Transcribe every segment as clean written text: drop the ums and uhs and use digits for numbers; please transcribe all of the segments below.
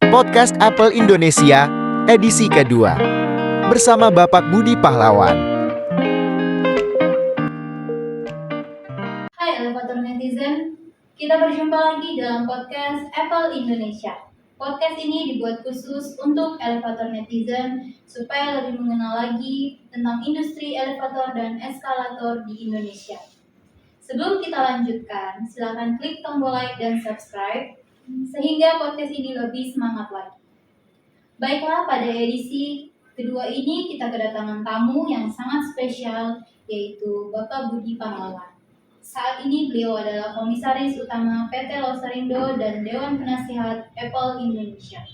podcast Apple Indonesia edisi kedua bersama Bapak Budi Pahlawan. Hai elevator netizen, kita berjumpa lagi dalam podcast Apple Indonesia. Podcast ini dibuat khusus untuk elevator netizen supaya lebih mengenal lagi tentang industri elevator dan eskalator di Indonesia. Sebelum kita lanjutkan, silakan klik tombol like dan subscribe sehingga podcast ini lebih semangat lagi. Baiklah, pada edisi kedua ini kita kedatangan tamu yang sangat spesial, yaitu Bapak Budi Pahlawan. Saat ini beliau adalah Komisaris Utama PT Losarindo dan Dewan Penasihat Apple Indonesia.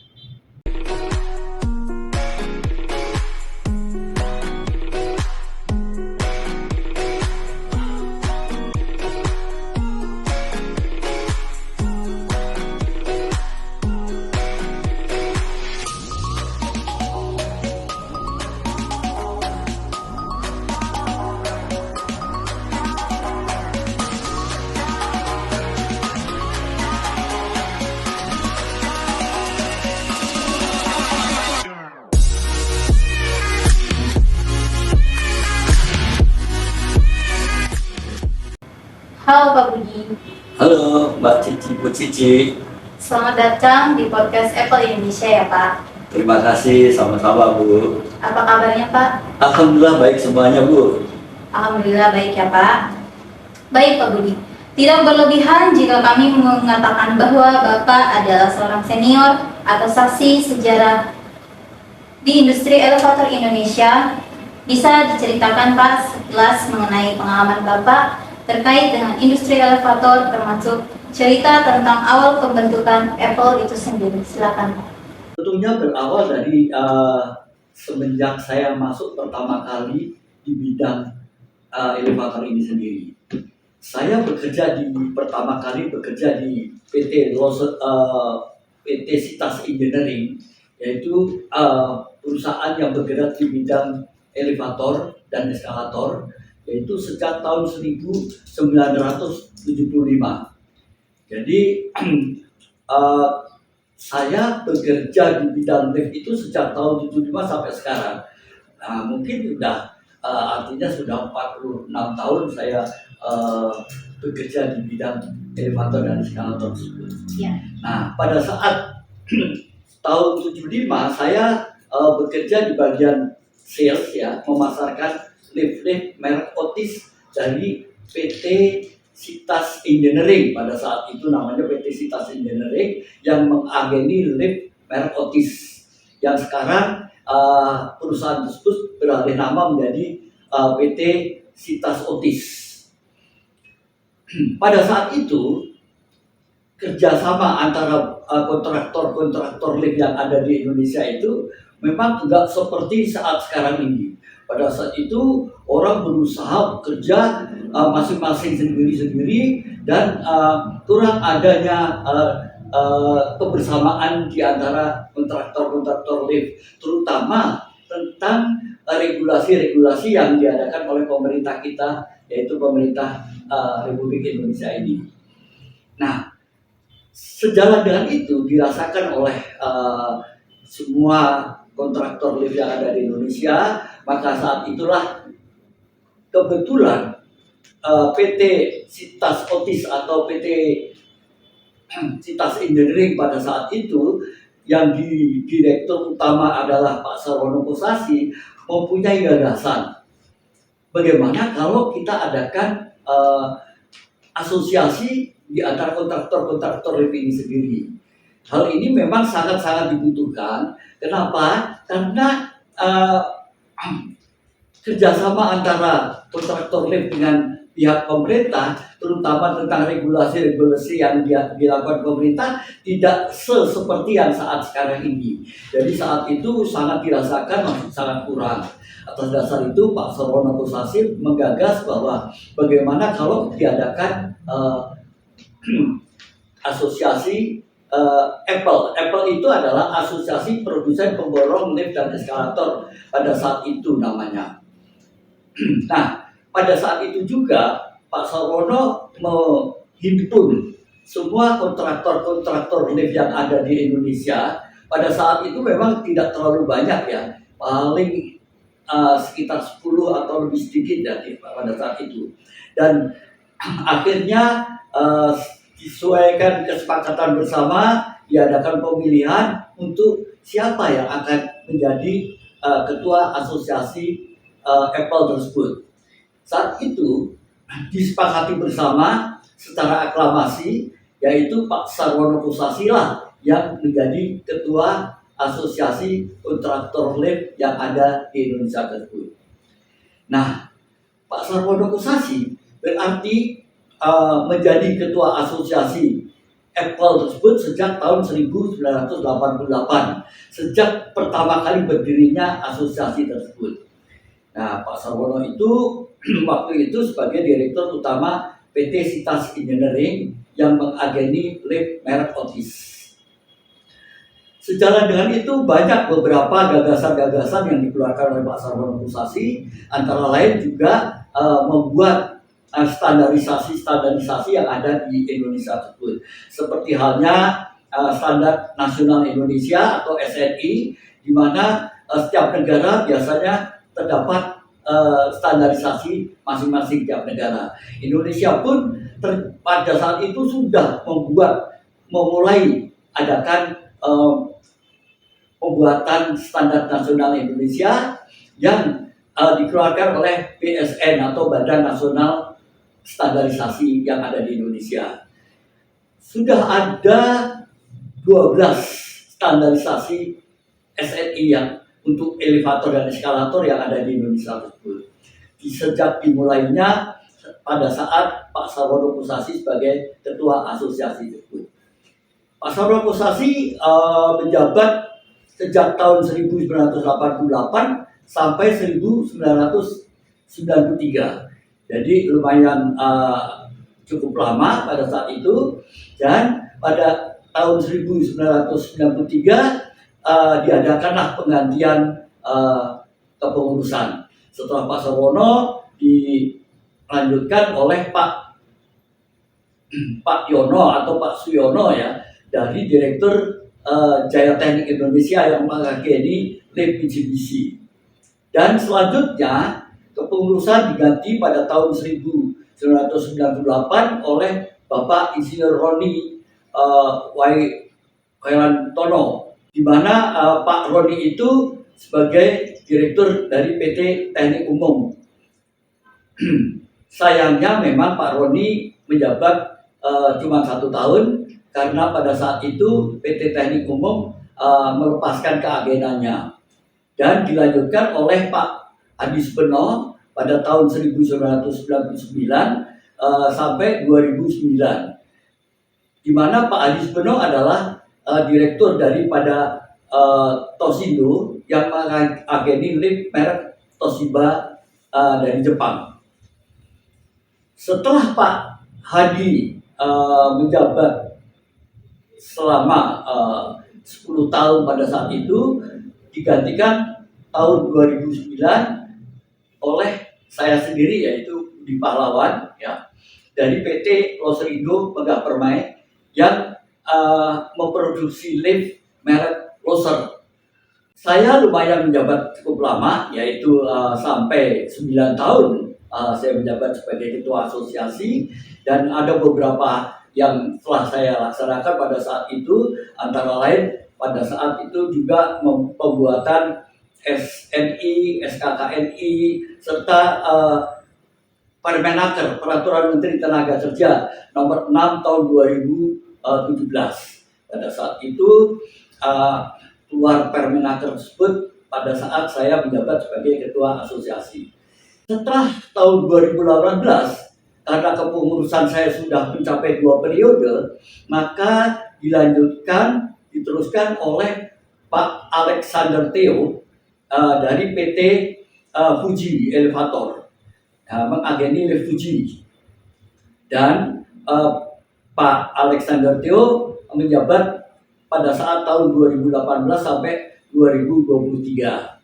Halo Pak Budi. Halo Mbak Cici, Bu Cici. Selamat datang di podcast Apple Indonesia ya Pak. Terima kasih, sama-sama Bu. Apa kabarnya Pak? Alhamdulillah baik semuanya Bu. Alhamdulillah baik ya Pak. Baik Pak Budi, tidak berlebihan jika kami mengatakan bahwa Bapak adalah seorang senior atau saksi sejarah di industri elevator Indonesia. Bisa diceritakan Pak sekilas mengenai pengalaman Bapak terkait dengan industri elevator, termasuk cerita tentang awal pembentukan Apple itu sendiri. Silakan Pak. Tentunya berawal dari semenjak saya masuk pertama kali di bidang elevator ini sendiri. Saya pertama kali bekerja di PT Sitas Engineering, yaitu perusahaan yang bergerak di bidang elevator dan eskalator, yaitu sejak tahun 1975. Jadi saya bekerja di bidang lift itu sejak tahun 75 sampai sekarang. Nah, mungkin artinya sudah 46 tahun saya bekerja di bidang elevator dan eskalator tersebut. Ya. Nah, pada saat tahun 75 saya bekerja di bagian sales, ya, memasarkan lift-lift merek Otis dari PT Sitas Engineering. Pada saat itu namanya PT Sitas Engineering yang mengageni lift merek Otis, yang sekarang perusahaan tersebut beralih nama menjadi PT Sitas Otis. Pada saat itu kerjasama antara kontraktor lift yang ada di Indonesia itu memang tidak seperti saat sekarang ini. Pada saat itu orang berusaha bekerja masing-masing sendiri-sendiri dan kurang adanya kebersamaan di antara kontraktor lift, terutama tentang regulasi-regulasi yang diadakan oleh pemerintah kita, yaitu pemerintah Republik Indonesia ini. Nah, sejalan dengan itu dirasakan oleh semua kontraktor lift yang ada di Indonesia. Maka saat itulah kebetulan PT Sitas Otis atau PT Sitas Engineering pada saat itu, yang di direktur utama adalah Pak Sarwono Kosasi, mempunyai gagasan bagaimana kalau kita adakan asosiasi di antara kontraktor lift ini sendiri. Hal ini memang sangat-sangat dibutuhkan. Kenapa? Karena kerjasama antara kontraktor lift dengan pihak pemerintah, terutama tentang regulasi-regulasi yang dilakukan pemerintah, tidak seperti yang saat sekarang ini. Jadi saat itu sangat dirasakan masih sangat kurang. Atas dasar itu Pak Sarwono Kosasi menggagas bahwa bagaimana kalau diadakan asosiasi Apple itu adalah asosiasi produsen pemborong lift dan eskalator pada saat itu namanya. Nah, pada saat itu juga Pak Sarwono menghimpun semua kontraktor lift yang ada di Indonesia pada saat itu memang tidak terlalu banyak ya, paling sekitar 10 atau lebih sedikit ya pada saat itu. Dan akhirnya disesuaikan kesepakatan bersama, diadakan pemilihan untuk siapa yang akan menjadi ketua asosiasi Apple tersebut. Saat itu disepakati bersama secara aklamasi, yaitu Pak Sarwono Kusasila yang menjadi ketua asosiasi kontraktor lift yang ada di Indonesia tersebut. Nah, Pak Sarwono Kusasi berarti menjadi ketua asosiasi Apple tersebut sejak tahun 1988, sejak pertama kali berdirinya asosiasi tersebut. Nah, Pak Sarwono itu waktu itu sebagai direktur utama PT Sitas Engineering yang mengageni lift merek Otis. Sejalan dengan itu banyak beberapa gagasan-gagasan yang dikeluarkan oleh Pak Sarwono Kusasi, antara lain juga membuat standarisasi yang ada di Indonesia tersebut. Seperti halnya Standar Nasional Indonesia atau SNI, di mana setiap negara biasanya terdapat standarisasi masing-masing tiap negara. Indonesia pun pada saat itu sudah memulai adakan pembuatan standar nasional Indonesia yang dikeluarkan oleh BSN atau Badan Nasional Standarisasi yang ada di Indonesia. Sudah ada 12 standarisasi SNI yang untuk elevator dan eskalator yang ada di Indonesia tersebut. Sejak dimulainya pada saat Pak Sarwono Kusasi sebagai ketua asosiasi tersebut. Pak Sarwono Kusasi menjabat sejak tahun 1988 sampai 1993. Jadi lumayan cukup lama pada saat itu, dan pada tahun 1993 diadakanlah penggantian kepengurusan. Setelah Pak Sarwono dilanjutkan oleh Pak Yono atau Pak Suyono ya, dari Direktur Jaya Teknik Indonesia yang mengageni lift Mitsubishi. Dan selanjutnya kepengurusan diganti pada tahun 1998 oleh Bapak Insinyur Roni Wairantono, di mana Pak Roni itu sebagai direktur dari PT Teknik Umum. Sayangnya memang Pak Roni menjabat cuma 1 tahun, karena pada saat itu PT Teknik Umum melepaskan keagenannya, dan dilanjutkan oleh Pak Adi Sbeno pada tahun 1999 sampai 2009, di mana Pak Adi Sbeno adalah direktur daripada Tosindo yang mengageni lift merek Toshiba dari Jepang. Setelah Pak Hadi menjabat selama 10 tahun pada saat itu, digantikan tahun 2009 oleh saya sendiri, yaitu di Pahlawan ya, dari PT Loserindo Megah Permai yang memproduksi lift merek Loser. Saya lumayan menjabat cukup lama, yaitu sampai 9 tahun saya menjabat sebagai ketua asosiasi, dan ada beberapa yang telah saya laksanakan pada saat itu, antara lain pada saat itu juga pembuatan SNI, SKKNI, serta Permenaker, Peraturan Menteri Tenaga Kerja nomor 6 tahun 2017. Pada saat itu keluar Permenaker tersebut pada saat saya menjabat sebagai ketua asosiasi. Setelah tahun 2018, karena kepengurusan saya sudah mencapai 2 periode, maka diteruskan oleh Pak Alexander Theo dari PT Fuji Elevator, mengageni lift Fuji. Dan Pak Alexander Theo menjabat pada saat tahun 2018 sampai 2023.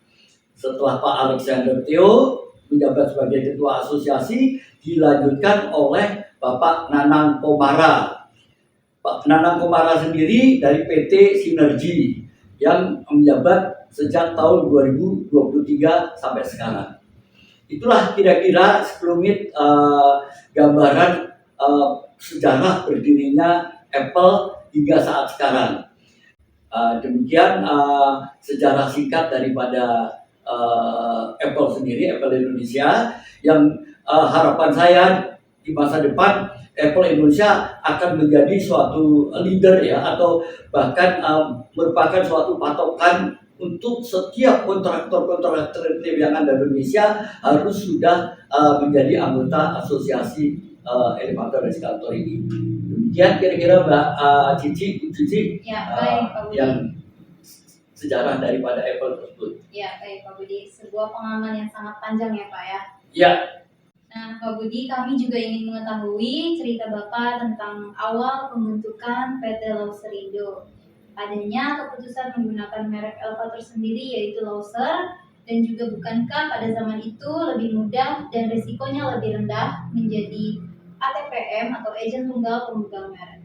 Setelah Pak Alexander Theo menjabat sebagai ketua asosiasi, dilanjutkan oleh Bapak Nanang Komara. Pak Nanang Komara sendiri dari PT Sinergi yang menjabat sejak tahun 2023 sampai sekarang. Itulah kira-kira sekelumit gambaran sejarah berdirinya Apple hingga saat sekarang. Demikian sejarah singkat daripada Apple sendiri, Apple Indonesia, yang harapan saya di masa depan Apple Indonesia akan menjadi suatu leader ya, atau bahkan merupakan suatu patokan untuk setiap kontraktor yang ada di Indonesia harus sudah menjadi anggota asosiasi elevator dan eskalator ini. Demikian kira-kira Mbak Cici Ya, baik Pak Budi. yang sejarah daripada Apple tersebut. Ya, baik Pak Budi. Sebuah pengalaman yang sangat panjang ya Pak ya. Ya, Nah, Pak Budi, kami juga ingin mengetahui cerita Bapak tentang awal pembentukan PT Lauserindo. Adanya keputusan menggunakan merek elevator sendiri yaitu Lauser, dan juga bukankah pada zaman itu lebih mudah dan risikonya lebih rendah menjadi ATPM atau agen tunggal pemegang merek?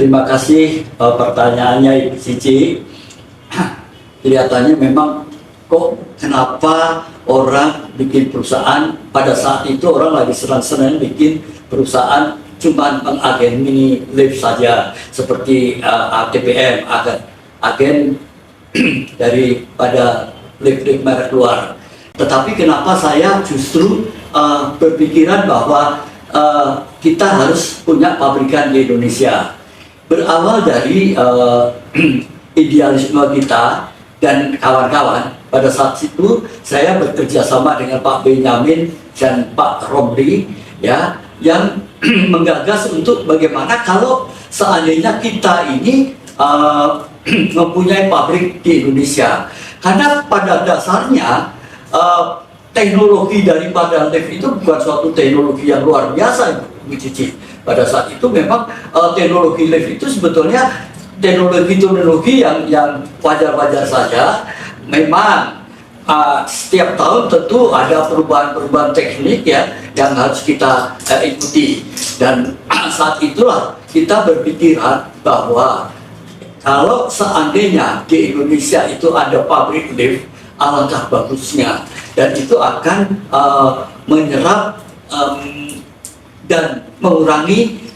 terima kasih pertanyaannya Ibu Cici. Kelihatannya memang kok kenapa orang bikin perusahaan pada saat itu orang lagi senang-senang bikin perusahaan cuma pengagen mini lift saja seperti ATPM, agen daripada lift-lift merek luar. Tetapi kenapa saya justru berpikiran bahwa kita harus punya pabrikan di Indonesia. Berawal dari idealisme kita dan kawan-kawan. Pada saat itu saya bekerja sama dengan Pak Benyamin dan Pak Romli ya, yang menggagas untuk bagaimana kalau seandainya kita ini mempunyai pabrik di Indonesia. Karena pada dasarnya teknologi daripada lift itu bukan suatu teknologi yang luar biasa, Bu Cici. Pada saat itu memang teknologi lift itu sebetulnya teknologi yang wajar-wajar saja. Memang setiap tahun tentu ada perubahan-perubahan teknik ya yang harus kita ikuti. Dan saat itulah kita berpikiran bahwa kalau seandainya di Indonesia itu ada pabrik lift, alangkah bagusnya, dan itu akan menyerap dan mengurangi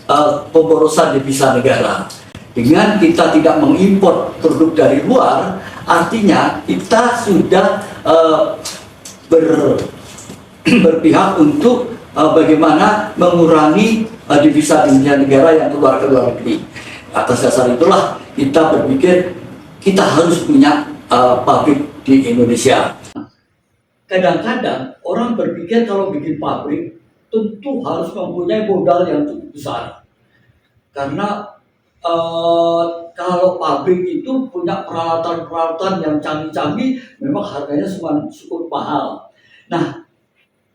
pemborosan devisa negara. Dengan kita tidak mengimpor produk dari luar, artinya kita sudah berpihak untuk bagaimana mengurangi devisa negara yang keluar ke luar negeri. Atas dasar itulah kita berpikir kita harus punya pabrik di Indonesia. Kadang-kadang orang berpikir kalau bikin pabrik tentu harus mempunyai modal yang cukup besar. Karena kalau pabrik itu punya peralatan-peralatan yang canggih-canggih, memang harganya cukup mahal. Nah,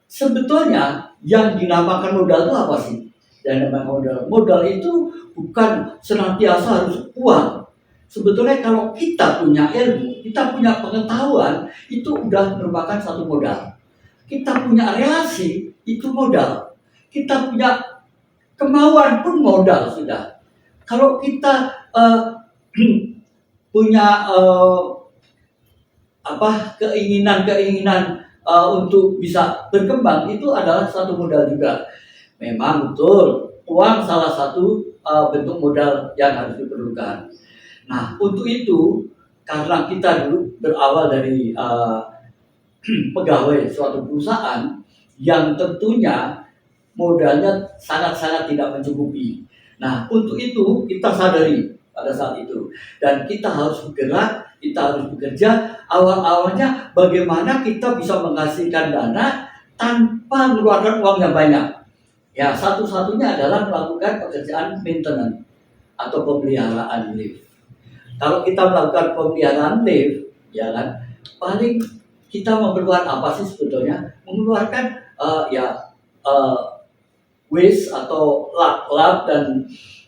sebetulnya yang dinamakan modal itu apa sih? Yang dinamakan modal itu bukan senantiasa harus uang. Sebetulnya kalau kita punya ilmu, kita punya pengetahuan, itu udah merupakan satu modal. Kita punya relasi, itu modal. Kita punya kemauan pun modal sudah. Kalau kita punya keinginan untuk bisa berkembang, itu adalah satu modal juga. Memang betul, uang salah satu bentuk modal yang harus diperlukan. Nah, untuk itu karena kita dulu berawal dari pegawai suatu perusahaan yang tentunya modalnya sangat-sangat tidak mencukupi. Nah, untuk itu kita sadari pada saat itu, dan kita harus bergerak, kita harus bekerja. Awal-awalnya bagaimana kita bisa menghasilkan dana tanpa mengeluarkan uang yang banyak. Ya, satu-satunya adalah melakukan pekerjaan maintenance atau pemeliharaan lift. Kalau kita melakukan pemeliharaan lift, ya kan, paling kita memerlukan apa sih sebetulnya? Mengeluarkan waste atau lap-lap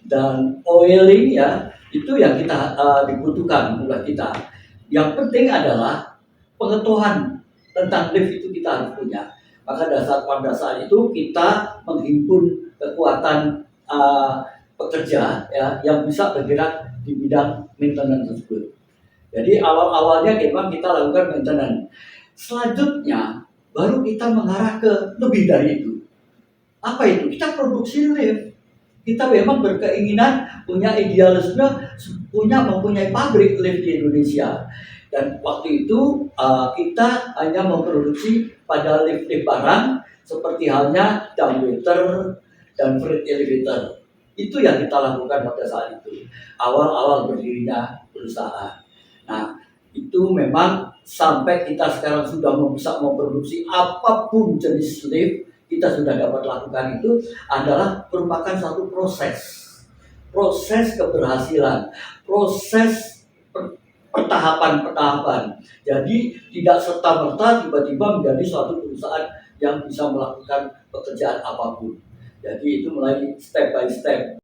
dan oiling, ya, itu yang kita dibutuhkan oleh kita. Yang penting adalah pengetahuan tentang lift itu kita harus punya. Maka pada saat itu kita menghimpun kekuatan pekerja, ya, yang bisa bergerak di bidang maintenance tersebut. Jadi awal-awalnya memang kita lakukan maintenance. Selanjutnya baru kita mengarah ke lebih dari itu. Apa itu? Kita produksi lift. Kita memang berkeinginan, punya idealisme, mempunyai pabrik lift di Indonesia. Dan waktu itu kita hanya memproduksi pada lift-lift barang seperti halnya dumbwaiter dan freight elevator. Itu yang kita lakukan pada saat itu, awal-awal berdirinya perusahaan. Nah, itu memang sampai kita sekarang sudah bisa memproduksi apapun jenis lift, kita sudah dapat lakukan, itu adalah merupakan satu proses keberhasilan, proses pertahapan. Jadi tidak serta-merta tiba-tiba menjadi suatu perusahaan yang bisa melakukan pekerjaan apapun. Jadi itu mulai step by step.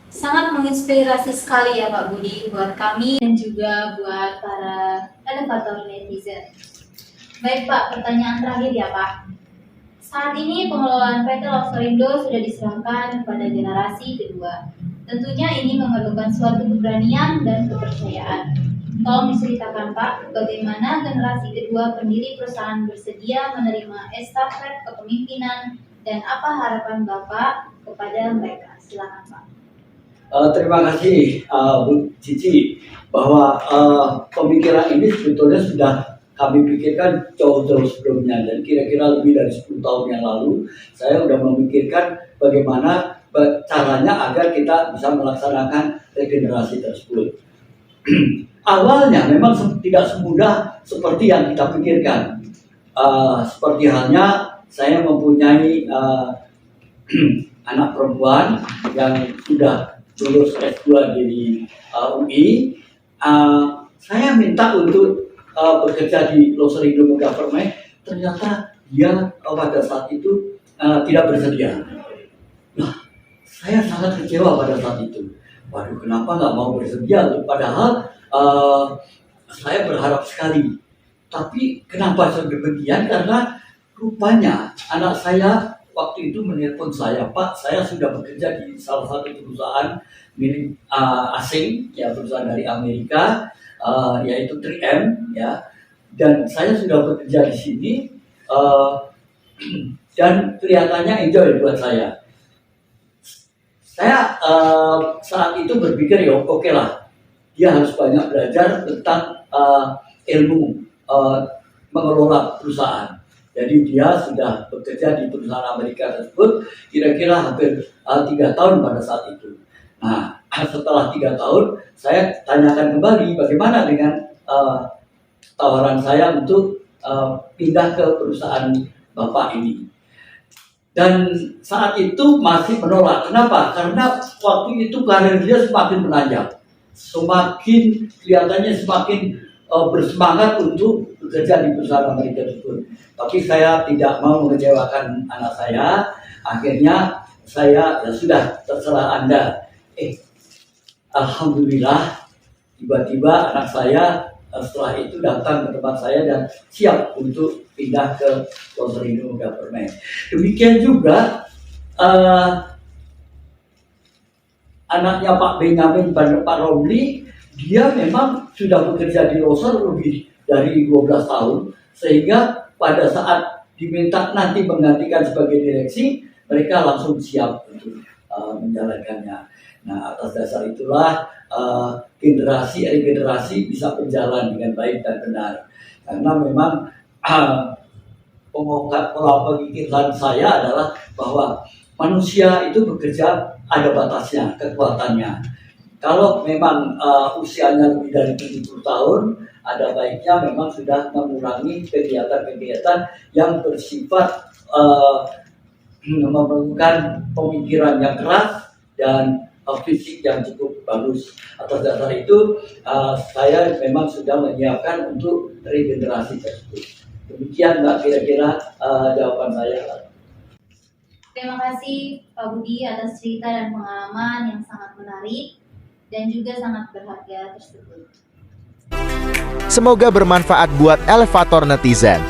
Sangat menginspirasi sekali ya Pak Budi buat kami dan juga buat para elevator netizen. Baik Pak, pertanyaan terakhir ya Pak. Saat ini pengelolaan PT Loksorindo sudah diserahkan kepada generasi kedua. Tentunya ini memerlukan suatu keberanian dan kepercayaan. Tolong diceritakan Pak, bagaimana generasi kedua pendiri perusahaan bersedia menerima estafet kepemimpinan dan apa harapan Bapak kepada mereka? Silakan Pak. Terima kasih Bu Cici, bahwa pemikiran ini sebetulnya sudah kami pikirkan jauh-jauh sebelumnya, dan kira-kira lebih dari 10 tahun yang lalu saya sudah memikirkan bagaimana caranya agar kita bisa melaksanakan regenerasi tersebut. Awalnya memang tidak semudah seperti yang kita pikirkan. Seperti halnya saya mempunyai anak perempuan yang sudah lulus S2 di UI. Saya minta untuk bekerja di Loksorindo Government, ternyata dia pada saat itu tidak bersedia. Nah, saya sangat kecewa pada saat itu. Waduh, kenapa nggak mau bersedia? Padahal saya berharap sekali. Tapi kenapa saya demikian? Karena rupanya anak saya waktu itu menelpon saya, Pak, saya sudah bekerja di salah satu perusahaan milik asing, ya, perusahaan dari Amerika, yaitu 3M, ya, dan saya sudah bekerja di sini, dan kelihatannya enjoy buat saya. Saya saat itu berpikir, ya oke lah, dia harus banyak belajar tentang ilmu mengelola perusahaan. Jadi dia sudah bekerja di perusahaan Amerika tersebut kira-kira hampir 3 tahun pada saat itu. Nah, setelah 3 tahun, saya tanyakan kembali bagaimana dengan tawaran saya untuk pindah ke perusahaan Bapak ini. Dan saat itu masih menolak. Kenapa? Karena waktu itu karir dia semakin menanjak. Semakin kelihatannya semakin bersemangat untuk bekerja di perusahaan Amerika tersebut. Tapi saya tidak mau mengecewakan anak saya. Akhirnya saya, ya sudah, terserah Anda. Alhamdulillah, tiba-tiba anak saya setelah itu datang ke tempat saya dan siap untuk pindah ke Loksorindo Government. Demikian juga anaknya Pak Benyamin, Pak Romli, dia memang sudah bekerja di Loksor lebih dari 12 tahun, sehingga pada saat diminta nanti menggantikan sebagai direksi, mereka langsung siap untuk menjalankannya. Nah, atas dasar itulah regenerasi bisa berjalan dengan baik dan benar. Karena memang pola pemikiran saya adalah bahwa manusia itu bekerja ada batasnya, kekuatannya. Kalau memang usianya lebih dari 70 tahun, ada baiknya memang sudah mengurangi kegiatan-kegiatan yang bersifat memerlukan pemikiran yang keras dan fisik yang cukup bagus. Atas dasar itu, saya memang sudah menyiapkan untuk regenerasi tersebut. Demikian Mbak kira-kira jawaban saya. Terima kasih Pak Budi atas cerita dan pengalaman yang sangat menarik dan juga sangat berharga tersebut. Semoga bermanfaat buat elevator netizen.